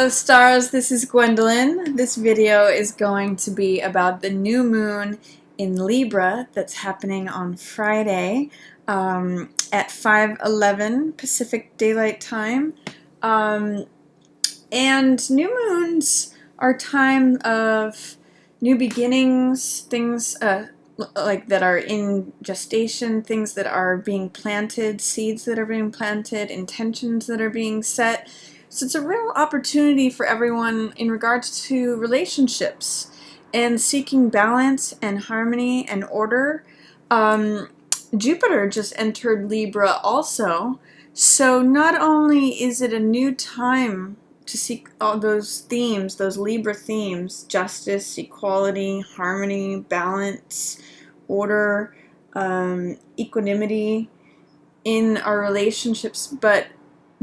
Hello stars, this is Gwendolyn. This video is going to be about the new moon in Libra that's happening on Friday at 5:11 Pacific Daylight Time. And new moons are time of new beginnings, things like that are in gestation, things that are being planted, seeds that are being planted, intentions that are being set. So it's a real opportunity for everyone in regards to relationships and seeking balance and harmony and order. Jupiter just entered Libra also. So not only is it a new time to seek all those themes, those Libra themes, justice, equality, harmony, balance, order, equanimity in our relationships, but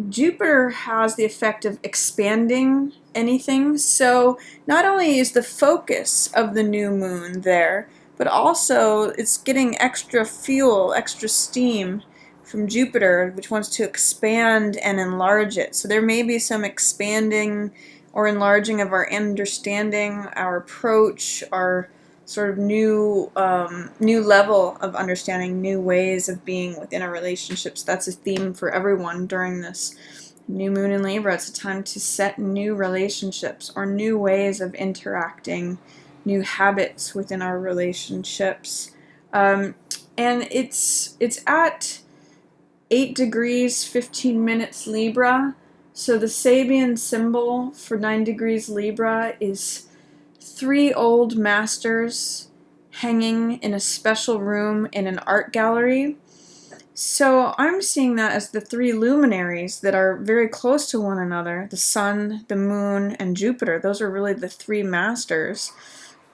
Jupiter has the effect of expanding anything. So not only is the focus of the new moon there, but also it's getting extra fuel, extra steam from Jupiter, which wants to expand and enlarge it. So there may be some expanding or enlarging of our understanding, our approach, our sort of new level of understanding, new ways of being within our relationships. That's a theme for everyone during this new moon in Libra. It's a time to set new relationships or new ways of interacting, new habits within our relationships. And it's at 8 degrees 15 minutes Libra. So the Sabian symbol for 9 degrees Libra is 3 old masters hanging in a special room in an art gallery. So I'm seeing that as the 3 luminaries that are very close to one another, the sun, the moon, and Jupiter. Those are really the 3 masters.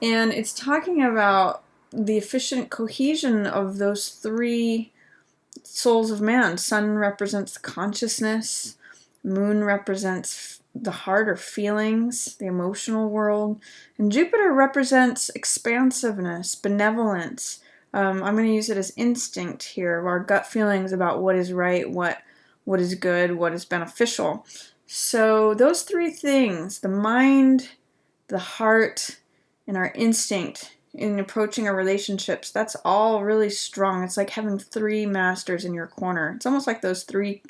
And it's talking about the efficient cohesion of those 3 souls of man. Sun represents consciousness, moon represents the heart or feelings, the emotional world, and Jupiter represents expansiveness, benevolence. I'm going to use it as instinct here, our gut feelings about what is right, what is good, what is beneficial. So those 3 things, the mind, the heart, and our instinct in approaching our relationships, that's all really strong. It's like having 3 masters in your corner. It's almost like those three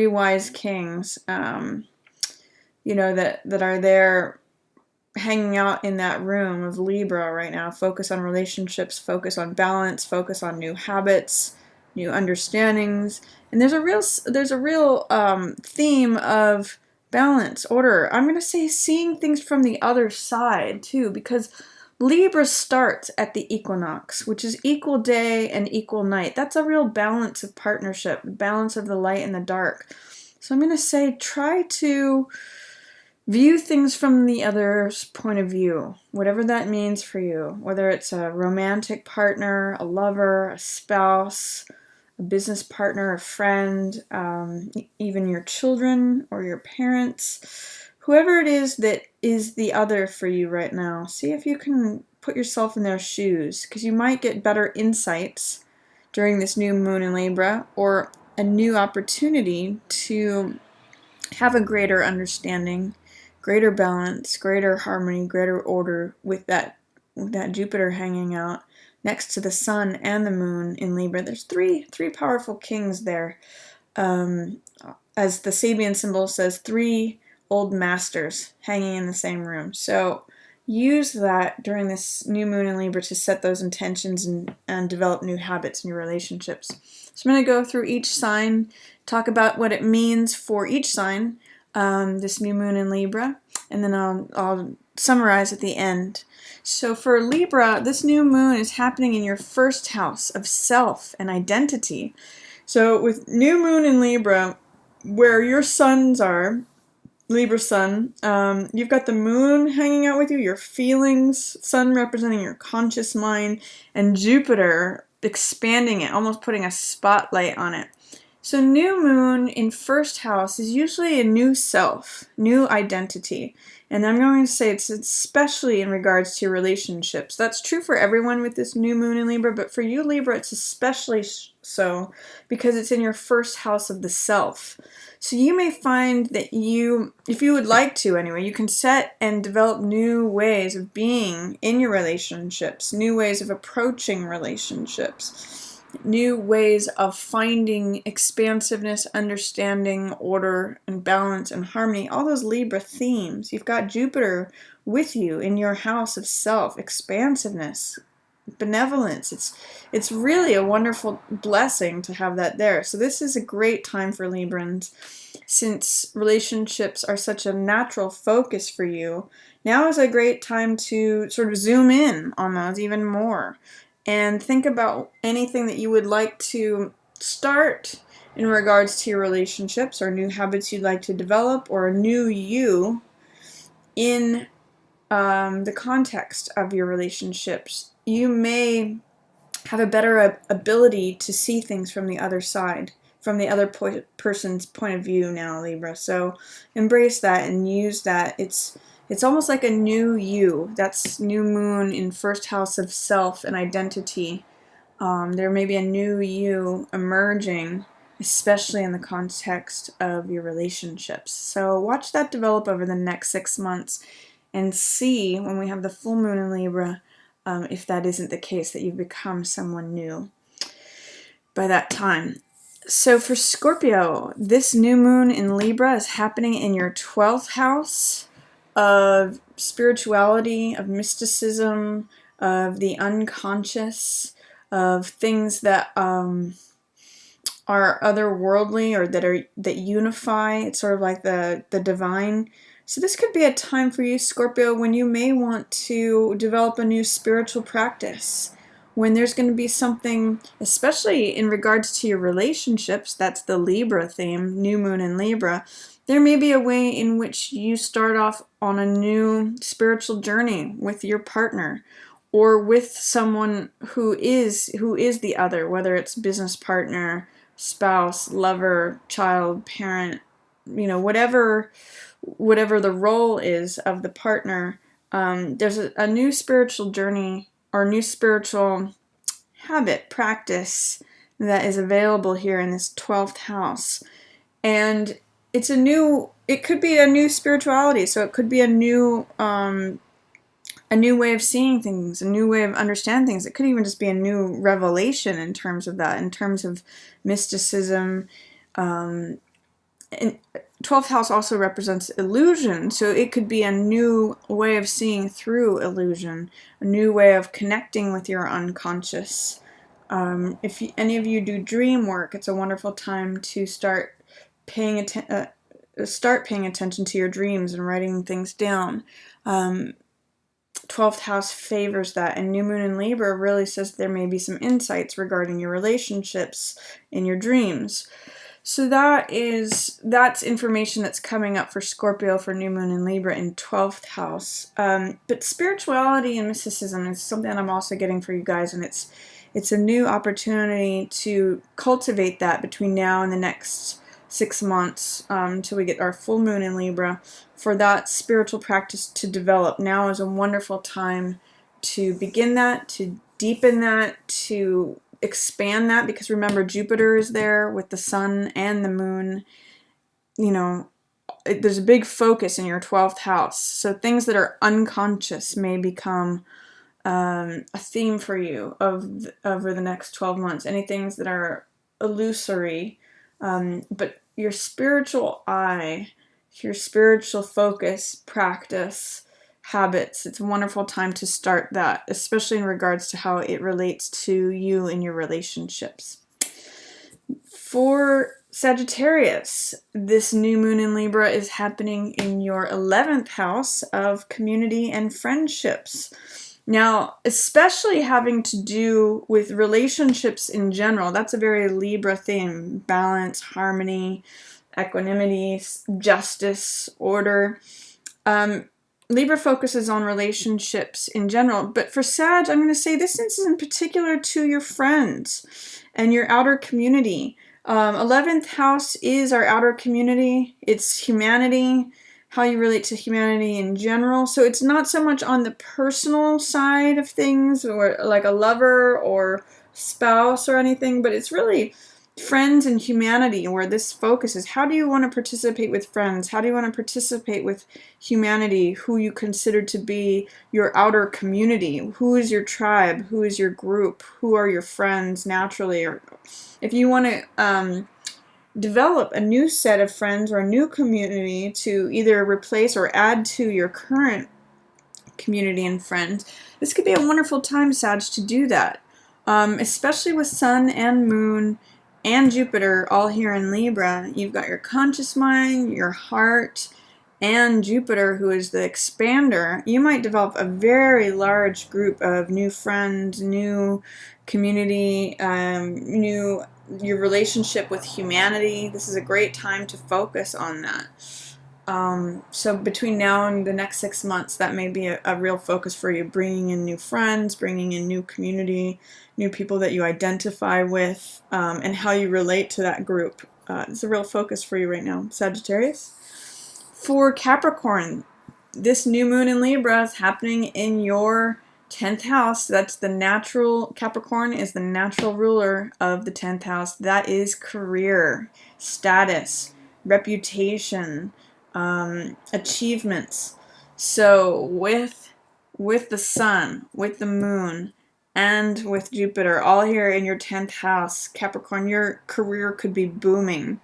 wise kings, that are there hanging out in that room of Libra right now. Focus on relationships, focus on balance, focus on new habits, new understandings. And there's a real theme of balance, order. I'm going to say seeing things from the other side too, because Libra starts at the equinox, which is equal day and equal night. That's a real balance of partnership, balance of the light and the dark. So I'm going to say try to view things from the other's point of view, whatever that means for you, whether it's a romantic partner, a lover, a spouse, a business partner, a friend, even your children or your parents, whoever it is that is the other for you right now. See if you can put yourself in their shoes, because you might get better insights during this new moon in Libra, or a new opportunity to have a greater understanding, greater balance, greater harmony, greater order with that Jupiter hanging out next to the sun and the moon in Libra. There's three powerful kings there. As the Sabian symbol says, 3 old masters hanging in the same room. So use that during this new moon in Libra to set those intentions and develop new habits in your relationships. So I'm going to go through each sign, talk about what it means for each sign, this new moon in Libra, and then I'll summarize at the end. So for Libra, this new moon is happening in your first house of self and identity. So with new moon in Libra, where your suns are, Libra sun, you've got the moon hanging out with you, your feelings, sun representing your conscious mind, and Jupiter expanding it, almost putting a spotlight on it. So new moon in first house is usually a new self, new identity. And I'm going to say it's especially in regards to relationships. That's true for everyone with this new moon in Libra, but for you, Libra, it's especially so because it's in your first house of the self. So you may find that if you would like to anyway, you can set and develop new ways of being in your relationships, new ways of approaching relationships, new ways of finding expansiveness, understanding, order, and balance and harmony. All those Libra themes. You've got Jupiter with you in your house of self, expansiveness, benevolence. It's really a wonderful blessing to have that there. So this is a great time for Librans, since relationships are such a natural focus for you. Now is a great time to sort of zoom in on those even more and think about anything that you would like to start in regards to your relationships, or new habits you'd like to develop, or a new you in the context of your relationships. You may have a better ability to see things from the other side, from the other person's point of view now, Libra. So embrace that and use that. It's almost like a new you. That's new moon in first house of self and identity. There may be a new you emerging, especially in the context of your relationships. So watch that develop over the next 6 months and see when we have the full moon in Libra, if that isn't the case, that you've become someone new by that time. So for Scorpio, this new moon in Libra is happening in your 12th house of spirituality, of mysticism, of the unconscious, of things that are otherworldly or that unify. It's sort of like the divine. So this could be a time for you, Scorpio, when you may want to develop a new spiritual practice, when there's going to be something, especially in regards to your relationships. That's the Libra theme, new moon in Libra. There may be a way in which you start off on a new spiritual journey with your partner, or with someone who is the other, whether it's business partner, spouse, lover, child, parent, whatever the role is of the partner. There's a new spiritual journey or new spiritual habit, practice that is available here in this 12th house. And it could be a new spirituality. So it could be a new way of seeing things, a new way of understanding things. It could even just be a new revelation in terms of that, in terms of mysticism. And 12th house also represents illusion, so it could be a new way of seeing through illusion, a new way of connecting with your unconscious. If any of you do dream work, it's a wonderful time to start paying attention to your dreams and writing things down. 12th house favors that, and new moon in Libra really says there may be some insights regarding your relationships in your dreams. So that's information that's coming up for Scorpio for new moon in Libra in 12th house. But spirituality and mysticism is something I'm also getting for you guys, and it's a new opportunity to cultivate that between now and the next 6 months, till we get our full moon in Libra, for that spiritual practice to develop. Now is a wonderful time to begin that, to deepen that, to expand that, because remember, Jupiter is there with the sun and the moon. There's a big focus in your 12th house, so things that are unconscious may become a theme for you over the next 12 months. Any things that are illusory, but your spiritual eye, your spiritual focus, practice, habits, it's a wonderful time to start that, especially in regards to how it relates to you in your relationships. For Sagittarius, this new moon in Libra is happening in your 11th house of community and friendships. Now, especially having to do with relationships in general, that's a very Libra theme: balance, harmony, equanimity, justice, order. Libra focuses on relationships in general, but for Sag, I'm going to say this is in particular to your friends and your outer community. 11th house is our outer community. It's humanity, how you relate to humanity in general. So it's not so much on the personal side of things or like a lover or spouse or anything, but it's really friends and humanity where this focus is. How do you want to participate with friends? How do you want to participate with humanity, who you consider to be your outer community? Who is your tribe? Who is your group? Who are your friends naturally? Or if you want to develop a new set of friends or a new community to either replace or add to your current community and friends, this could be a wonderful time, Sag, to do that. Especially with Sun and Moon and Jupiter all here in Libra. You've got your conscious mind, your heart, and Jupiter, who is the expander. You might develop a very large group of new friends, new community, your relationship with humanity. This is a great time to focus on that. So between now and the next 6 months, that may be a real focus for you, bringing in new friends, bringing in new community, new people that you identify with, and how you relate to that group. It's a real focus for you right now, Sagittarius. For Capricorn, this new moon in Libra is happening in your 10th house. That's the natural, Capricorn is the natural ruler of the 10th house. That is career, status, reputation, achievements. So with the sun, with the moon, and with Jupiter all here in your 10th house, Capricorn, your career could be booming.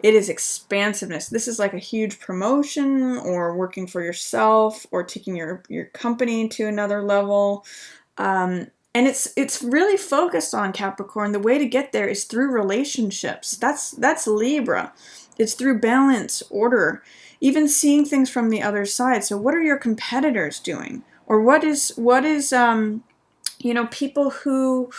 It is expansiveness. This is like a huge promotion or working for yourself or taking your company to another level. And it's really focused on Capricorn. The way to get there is through relationships. That's Libra. It's through balance, order, even seeing things from the other side. So what are your competitors doing? Or what is people who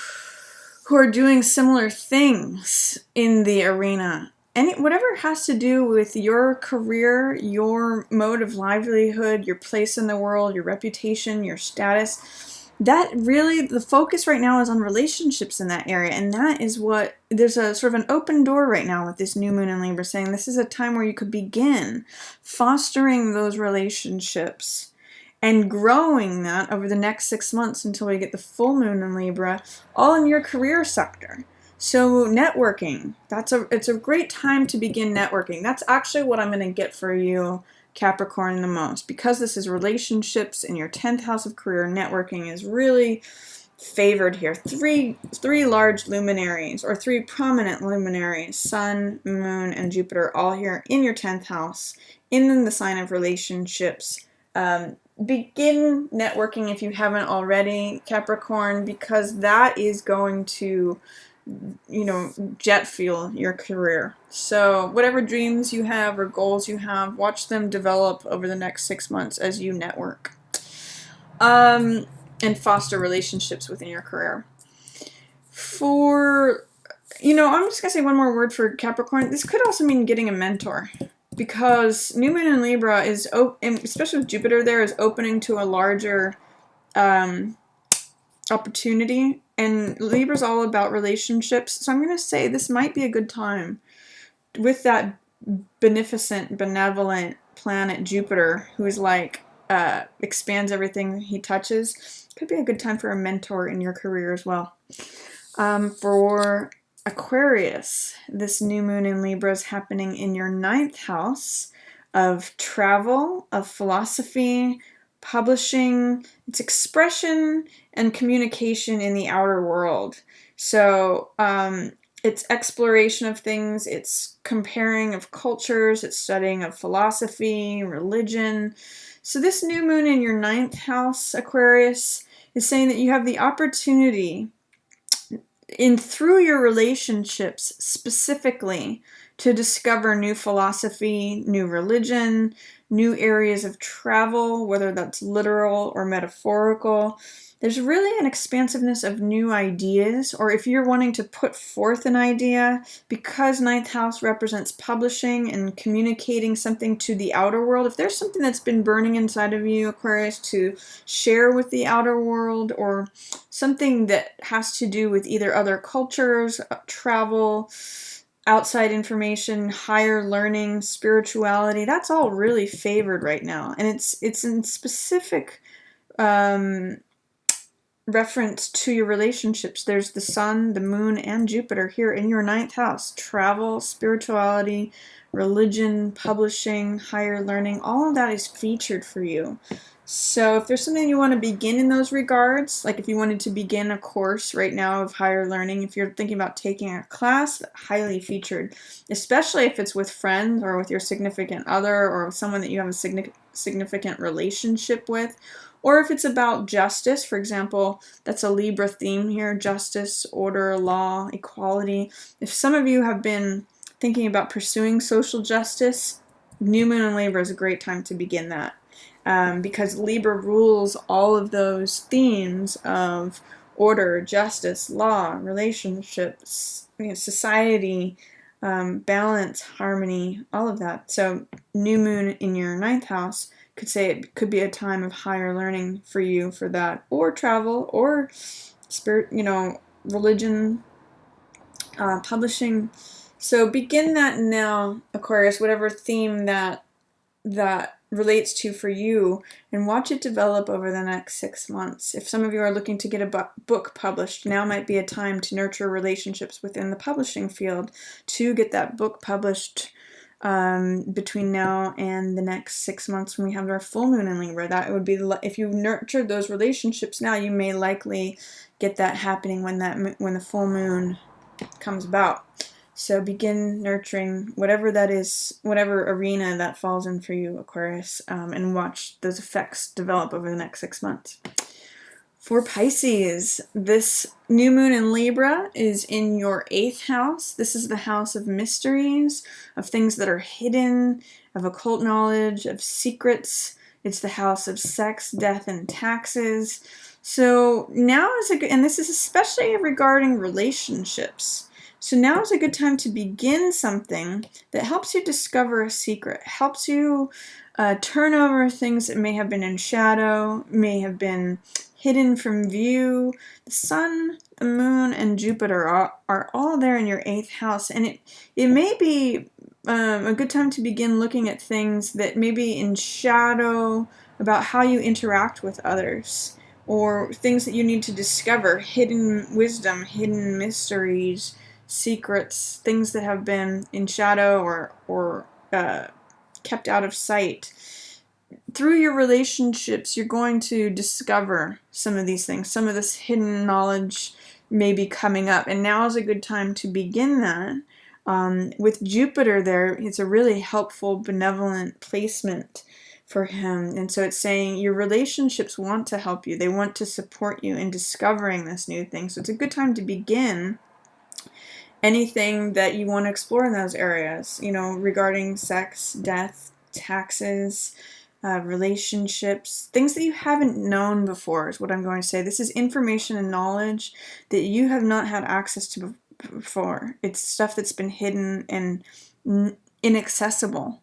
are doing similar things in the arena. Whatever has to do with your career, your mode of livelihood, your place in the world, your reputation, your status, that really, the focus right now is on relationships in that area. And that is what, there's a sort of an open door right now with this new moon in Libra saying this is a time where you could begin fostering those relationships and growing that over the next 6 months until we get the full moon in Libra, all in your career sector. So networking, it's a great time to begin networking. That's actually what I'm going to get for you, Capricorn, the most. Because this is relationships in your 10th house of career, networking is really favored here. Three large luminaries, or 3 prominent luminaries, Sun, Moon, and Jupiter, all here in your 10th house, in the sign of relationships. Begin networking if you haven't already, Capricorn, because that is going to jet fuel your career. So whatever dreams you have or goals you have, watch them develop over the next 6 months as you network. And foster relationships within your career. I'm just going to say one more word for Capricorn. This could also mean getting a mentor. Because new moon in Libra is, especially with Jupiter there, is opening to a larger opportunity. And Libra's all about relationships. So I'm going to say this might be a good time with that beneficent, benevolent planet Jupiter, who is like, expands everything he touches. Could be a good time for a mentor in your career as well. For Aquarius, this new moon in Libra is happening in your 9th house of travel, of philosophy, publishing, it's expression and communication in the outer world. So it's exploration of things, it's comparing of cultures, it's studying of philosophy, religion. So this new moon in your 9th house, Aquarius, is saying that you have the opportunity through your relationships specifically to discover new philosophy, new religion, new areas of travel, whether that's literal or metaphorical. There's really an expansiveness of new ideas, or if you're wanting to put forth an idea, because 9th house represents publishing and communicating something to the outer world, if there's something that's been burning inside of you, Aquarius, to share with the outer world, or something that has to do with either other cultures, travel, outside information, higher learning, spirituality, that's all really favored right now. And it's in specific reference to your relationships. There's the sun, the moon, and Jupiter here in your 9th house. Travel, spirituality, religion, publishing, higher learning, all of that is featured for you. So if there's something you want to begin in those regards, like if you wanted to begin a course right now of higher learning, if you're thinking about taking a class, highly featured, especially if it's with friends or with your significant other or with someone that you have a significant relationship with, or if it's about justice, for example, that's a Libra theme here, justice, order, law, equality. If some of you have been thinking about pursuing social justice, new moon in Libra is a great time to begin that. Because Libra rules all of those themes of order, justice, law, relationships, society, balance, harmony, all of that. So new moon in your 9th house could say it could be a time of higher learning for you for that, or travel, or spirit, religion, publishing. So begin that now, Aquarius, whatever theme that relates to for you, and watch it develop over the next 6 months. If some of you are looking to get a book published, now might be a time to nurture relationships within the publishing field to get that book published between now and the next 6 months when we have our full moon in Libra. That would be, if you nurtured those relationships now, you may likely get that happening when the full moon comes about. So begin nurturing whatever that is, whatever arena that falls in for you, Aquarius, and watch those effects develop over the next 6 months. For Pisces, this new moon in Libra is in your 8th house. This is the house of mysteries, of things that are hidden, of occult knowledge, of secrets. It's the house of sex, death, and taxes. So now is a good, and this is especially regarding relationships. So now is a good time to begin something that helps you discover a secret, helps you turn over things that may have been in shadow, may have been hidden from view. The sun, the moon, and Jupiter are all there in your 8th house, and it may be a good time to begin looking at things that may be in shadow about how you interact with others, or things that you need to discover, hidden wisdom, hidden mysteries, secrets, things that have been in shadow or kept out of sight. Through your relationships, you're going to discover some of these things. Some of this hidden knowledge may be coming up, and now is a good time to begin that. With Jupiter there, it's a really helpful, benevolent placement for him. And so it's saying your relationships want to help you. They want to support you in discovering this new thing. So it's a good time to begin anything that you want to explore in those areas, regarding sex, death, taxes, relationships, things that you haven't known before is what I'm going to say. This is information and knowledge that you have not had access to before. It's stuff that's been hidden and inaccessible.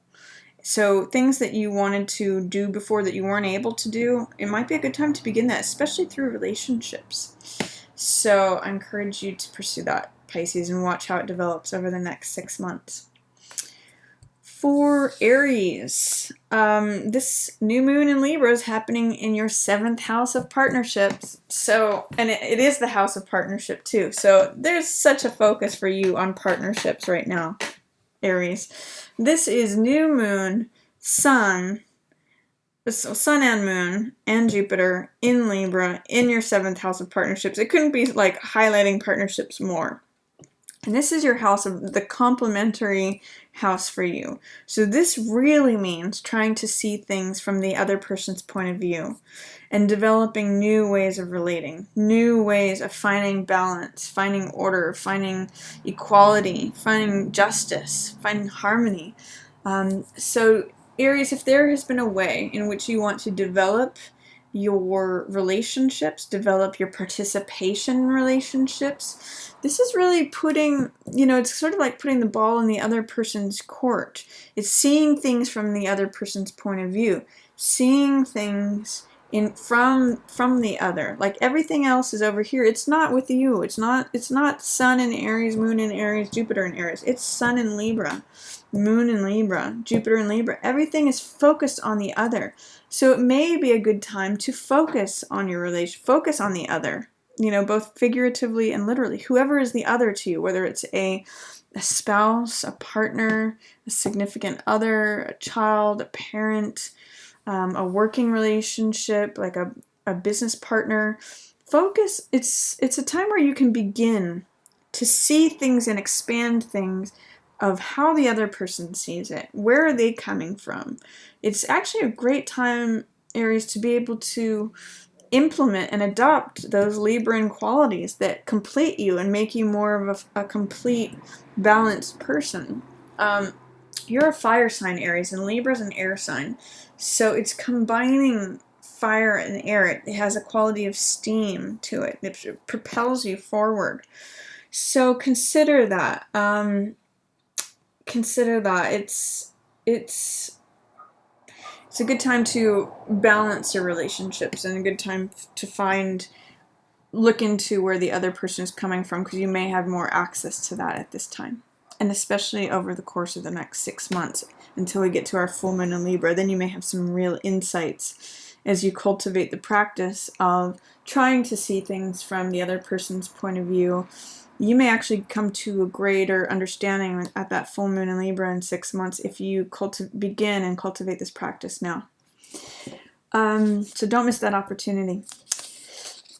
So things that you wanted to do before that you weren't able to do, it might be a good time to begin that, especially through relationships. So I encourage you to pursue that, Pisces, and watch how it develops over the next 6 months. For Aries, this new moon in Libra is happening in your 7th house of partnerships. So, and it is the house of partnership too. So there's such a focus for you on partnerships right now, Aries. This is new moon, sun and moon and Jupiter in Libra in your 7th house of partnerships. It couldn't be like highlighting partnerships more. And this is your house of the complementary house for you. So this really means trying to see things from the other person's point of view and developing new ways of relating, new ways of finding balance, finding order, finding equality, finding justice, finding harmony. So Aries, if there has been a way in which you want to develop your relationships, develop your participation in relationships, this is really putting, it's sort of like putting the ball in the other person's court. It's seeing things from the other person's point of view, seeing things from the other. Like everything else is over here. It's not with you. It's not Sun in Aries, Moon in Aries, Jupiter in Aries. It's Sun in Libra, Moon in Libra, Jupiter in Libra. Everything is focused on the other. So it may be a good time to focus on your relation, focus on the other, both figuratively and literally. Whoever is the other to you, whether it's a spouse, a partner, a significant other, a child, a parent, a working relationship, like a business partner. Focus. It's a time where you can begin to see things and expand things of how the other person sees it. Where are they coming from? It's actually a great time, Aries, to be able to implement and adopt those Libran qualities that complete you and make you more of a complete, balanced person. You're a fire sign, Aries, and Libra's an air sign. So it's combining fire and air. It has a quality of steam to it. It propels you forward. So consider that. It's a good time to balance your relationships and a good time to look into where the other person is coming from, because you may have more access to that at this time. And especially over the course of the next 6 months until we get to our full moon in Libra, then you may have some real insights as you cultivate the practice of trying to see things from the other person's point of view. You may actually come to a greater understanding at that full moon in Libra in 6 months if you begin and cultivate this practice now. So don't miss that opportunity.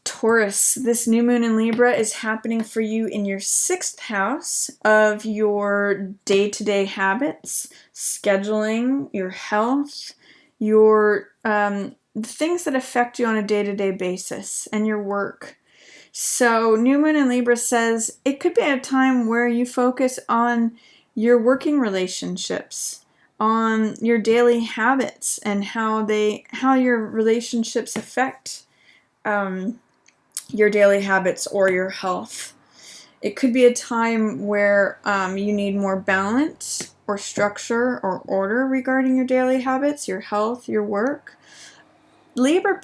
Taurus, this new moon in Libra is happening for you in your 6th house of your day-to-day habits, scheduling, your health, your the things that affect you on a day-to-day basis, and your work. So new moon in Libra says it could be a time where you focus on your working relationships, on your daily habits, and how your relationships affect your daily habits or your health. It could be a time where you need more balance or structure or order regarding your daily habits, your health, your work. Libra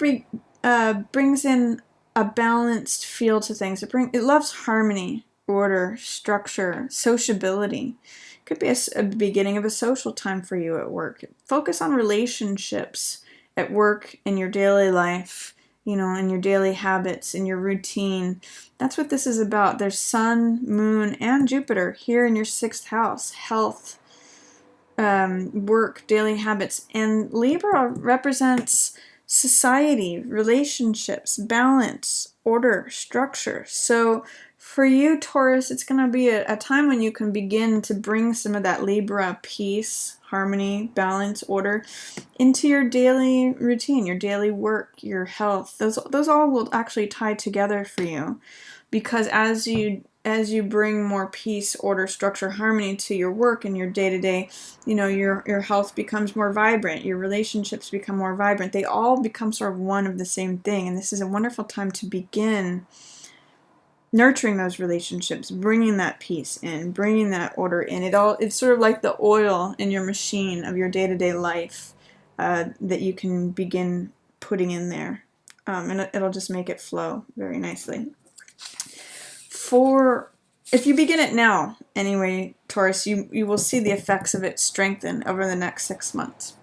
brings in a balanced feel to things. It loves harmony, order, structure, sociability. It could be a beginning of a social time for you at work. Focus on relationships at work, in your daily life, in your daily habits, in your routine. That's what this is about. There's Sun, Moon, and Jupiter here in your 6th house. Health, work, daily habits. And Libra represents society, relationships, balance, order, structure. So for you, Taurus, it's going to be a time when you can begin to bring some of that Libra peace, harmony, balance, order into your daily routine, your daily work, your health. Those all will actually tie together for you, because as you bring more peace, order, structure, harmony to your work and your day-to-day, your health becomes more vibrant, your relationships become more vibrant. They all become sort of one of the same thing, and this is a wonderful time to begin nurturing those relationships, bringing that peace in, bringing that order in. It's sort of like the oil in your machine of your day-to-day life that you can begin putting in there, and it'll just make it flow very nicely. If you begin it now, anyway, Taurus, you will see the effects of it strengthen over the next 6 months.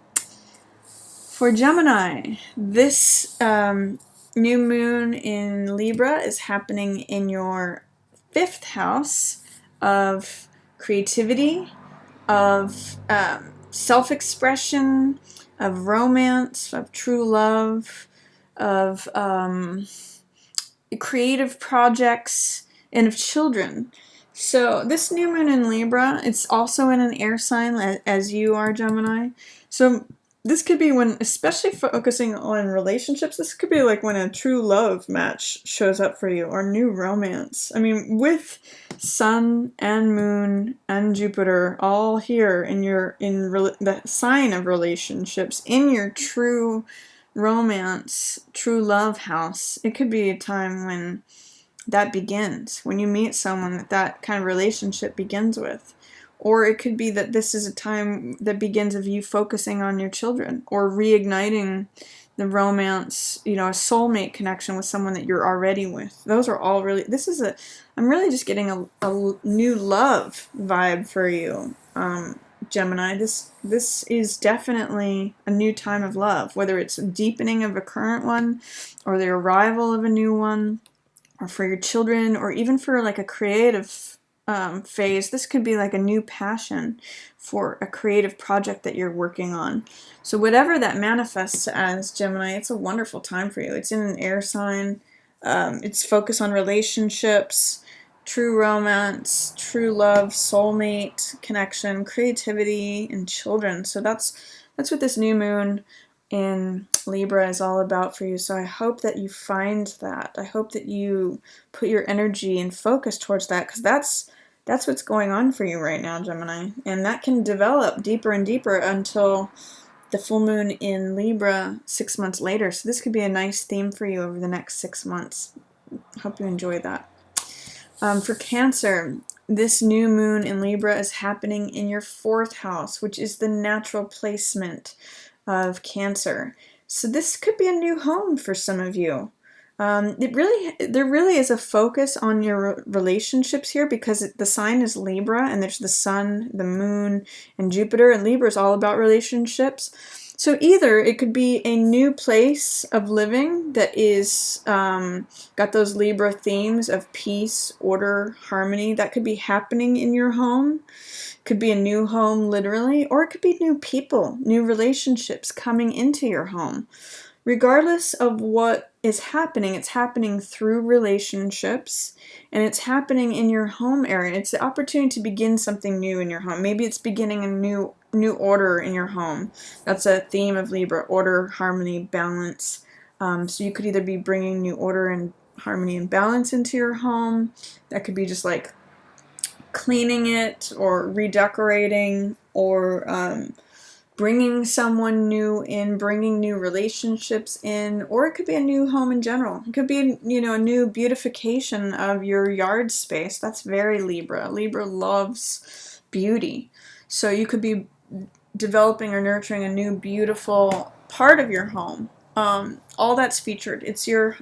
For Gemini, this new moon in Libra is happening in your 5th house of creativity, of self-expression, of romance, of true love, of creative projects, and of children. So this new moon in Libra, it's also in an air sign as you are, Gemini. So this could be when, especially focusing on relationships, this could be like when a true love match shows up for you, or new romance. I mean, with Sun and Moon and Jupiter all here in the sign of relationships, in your true romance, true love house, it could be a time when that begins, when you meet someone that kind of relationship begins with. Or it could be that this is a time that begins of you focusing on your children, or reigniting the romance, you know, a soulmate connection with someone that you're already with. Those are all really, I'm really just getting a new love vibe for you, Gemini. This is definitely a new time of love, whether it's a deepening of a current one or the arrival of a new one, or for your children, or even for like a creative phase. This could be like a new passion for a creative project that you're working on. So whatever that manifests as, Gemini, it's a wonderful time for you. It's in an air sign. It's focused on relationships, true romance, true love, soulmate connection, creativity, and children. So that's what this new moon in Libra is all about for you. So I hope that you find that. I hope that you put your energy and focus towards that, because that's what's going on for you right now, Gemini. And that can develop deeper and deeper until the full moon in Libra 6 months later. So this could be a nice theme for you over the next 6 months. Hope you enjoy that. For Cancer, this new moon in Libra is happening in your 4th house, which is the natural placement of Cancer. So this could be a new home for some of you. There really is a focus on your relationships here, because the sign is Libra, and there's the Sun, the Moon, and Jupiter, and Libra is all about relationships. So either it could be a new place of living that is got those Libra themes of peace, order, harmony. That could be happening in your home. Could be a new home, literally, or it could be new people, new relationships coming into your home. Regardless of what is happening, it's happening through relationships, and it's happening in your home area. It's the opportunity to begin something new in your home. Maybe it's beginning a new order in your home. That's a theme of Libra: order, harmony, balance. So you could either be bringing new order and harmony and balance into your home. That could be just like cleaning it or redecorating, or bringing someone new in, bringing new relationships in, or it could be a new home in general. It could be, you know, a new beautification of your yard space. That's very Libra. Libra loves beauty. So you could be developing or nurturing a new beautiful part of your home. All that's featured. It's your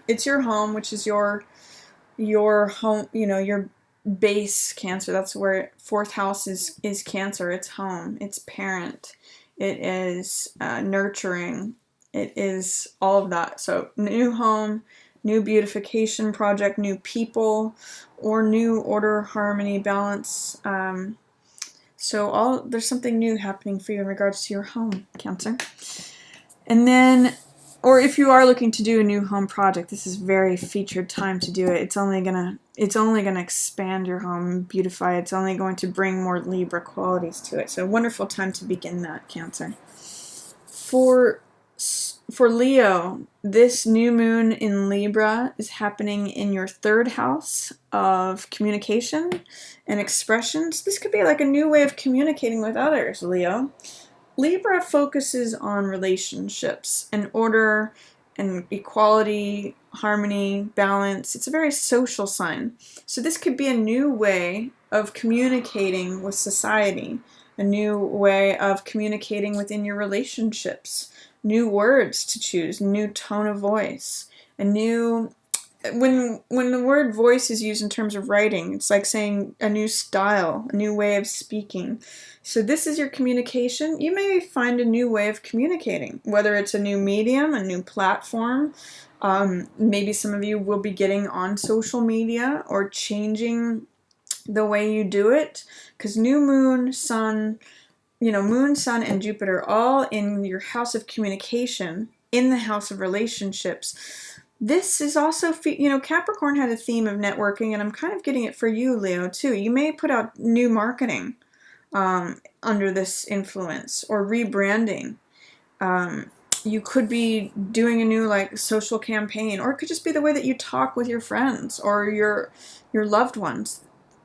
home, which is your home, you know, your base, Cancer. That's where 4th house is Cancer. It's home. It's parent. It is nurturing. It is all of that. So new home, new beautification project, new people, or new order, harmony, balance. So there's something new happening for you in regards to your home, Cancer. And then, or if you are looking to do a new home project, this is very featured time to do it. It's only gonna expand your home, beautify it. It's only going to bring more Libra qualities to it. So a wonderful time to begin that, Cancer. For Leo, this new moon in Libra is happening in your 3rd house of communication and expressions. This could be like a new way of communicating with others, Leo. Libra focuses on relationships and order and equality, harmony, balance. It's a very social sign. So this could be a new way of communicating with society, a new way of communicating within your relationships, new words to choose, new tone of voice, a new... When the word voice is used in terms of writing, it's like saying a new style, a new way of speaking. So this is your communication. You may find a new way of communicating, whether it's a new medium, a new platform. Maybe some of you will be getting on social media or changing the way you do it, because new moon, sun, moon, sun, and Jupiter all in your house of communication, in the house of relationships. This is also, Capricorn had a theme of networking, and I'm kind of getting it for you, Leo, too. You may put out new marketing under this influence, or rebranding. You could be doing a new social campaign, or it could just be the way that you talk with your friends or your loved ones.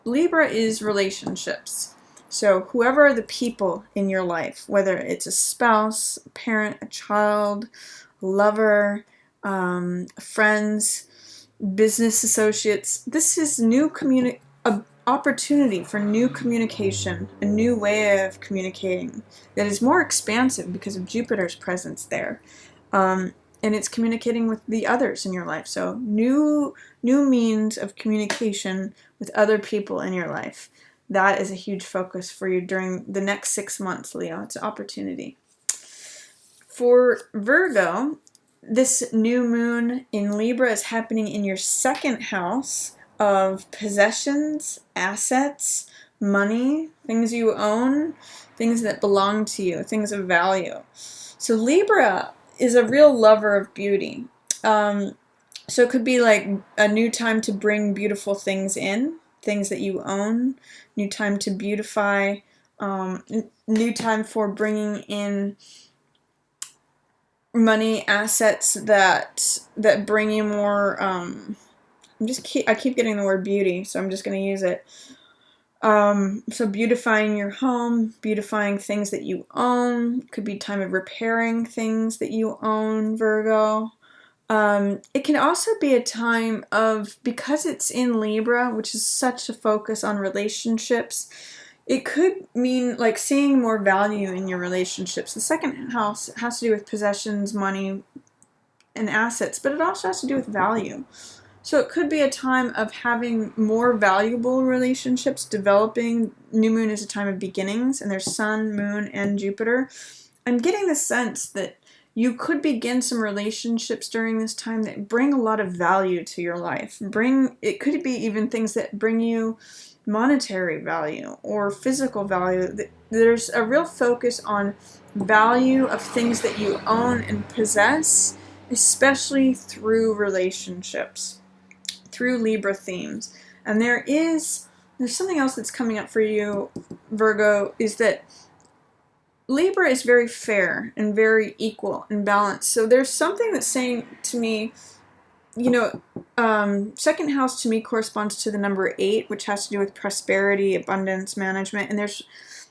Libra is relationships. So whoever are the people in your life, whether it's a spouse, a parent, a child, a lover, friends, business associates, this is opportunity for new communication, a new way of communicating that is more expansive because of Jupiter's presence there. and it's communicating with the others in your life. So new means of communication with other people in your life. That is a huge focus for you during the next 6 months, Leo. It's an opportunity. For Virgo, this new moon in Libra is happening in your second house of possessions, assets, money, things you own, things that belong to you, things of value. So Libra is a real lover of beauty. So it could be like a new time to bring beautiful things in, things that you own, new time to beautify, new time for bringing in money, assets that bring you more. I keep getting the word beauty, so I'm just going to use it. So beautifying your home, beautifying things that you own. Could be time of repairing things that you own, Virgo. It can also be a time of, because it's in Libra, which is such a focus on relationships, it could mean like seeing more value in your relationships. The second house has to do with possessions, money, and assets, but it also has to do with value. So it could be a time of having more valuable relationships developing. New moon is a time of beginnings, and there's Sun, Moon, and Jupiter. I'm getting the sense that you could begin some relationships during this time that bring a lot of value to your life. It could be even things that bring you monetary value or physical value. There's a real focus on value of things that you own and possess, especially through relationships, through Libra themes. And there's something else that's coming up for you, Virgo, is that Libra is very fair and very equal and balanced. So there's something that's saying to me, second house to me corresponds to the number 8, which has to do with prosperity, abundance, management. And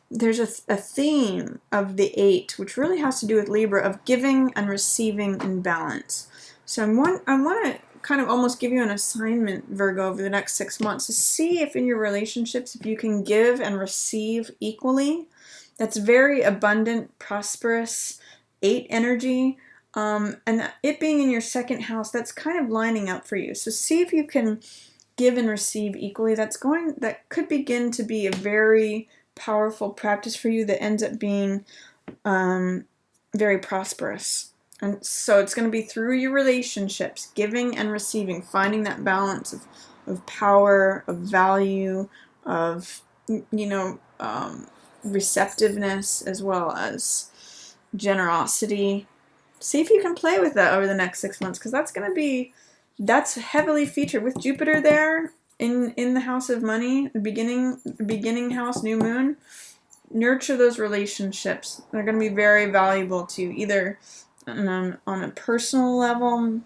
there's a theme of the 8, which really has to do with Libra, of giving and receiving in balance. So I want to kind of almost give you an assignment, Virgo, over the next 6 months to see if in your relationships, if you can give and receive equally. That's very abundant, prosperous 8 energy. And it being in your second house, that's kind of lining up for you. So see if you can give and receive equally. That could begin to be a very powerful practice for you that ends up being very prosperous. And so it's going to be through your relationships, giving and receiving, finding that balance of power, of value, of, receptiveness, as well as generosity. See if you can play with that over the next 6 months, because that's heavily featured with Jupiter there in the house of money, the beginning house, new moon. Nurture those relationships. They're going to be very valuable to you, either on a personal level,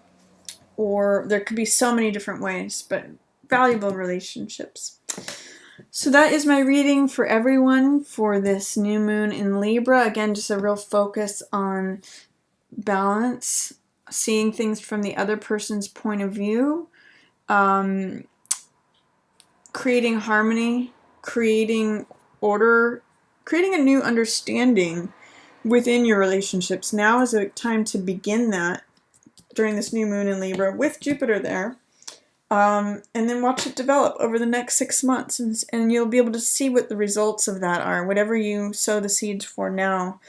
or there could be so many different ways, but valuable relationships. So that is my reading for everyone for this new moon in Libra. Again, just a real focus on balance, seeing things from the other person's point of view, creating harmony, creating order, creating a new understanding within your relationships. Now is a time to begin that during this new moon in Libra with Jupiter there. And then watch it develop over the next 6 months, and you'll be able to see what the results of that are. Whatever you sow the seeds for now,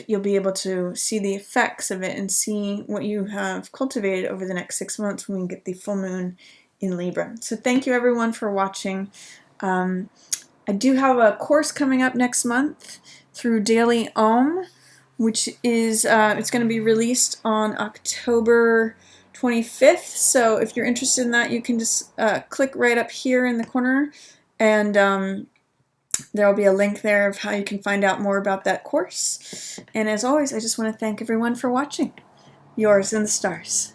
you'll be able to see the effects of it and see what you have cultivated over the next 6 months when we get the full moon in Libra. So thank you everyone for watching. I do have a course coming up next month through Daily Om, which is it's going to be released on October 25th. So if you're interested in that, you can just click right up here in the corner, and there will be a link there of how you can find out more about that course. And as always, I just want to thank everyone for watching. Yours in the stars.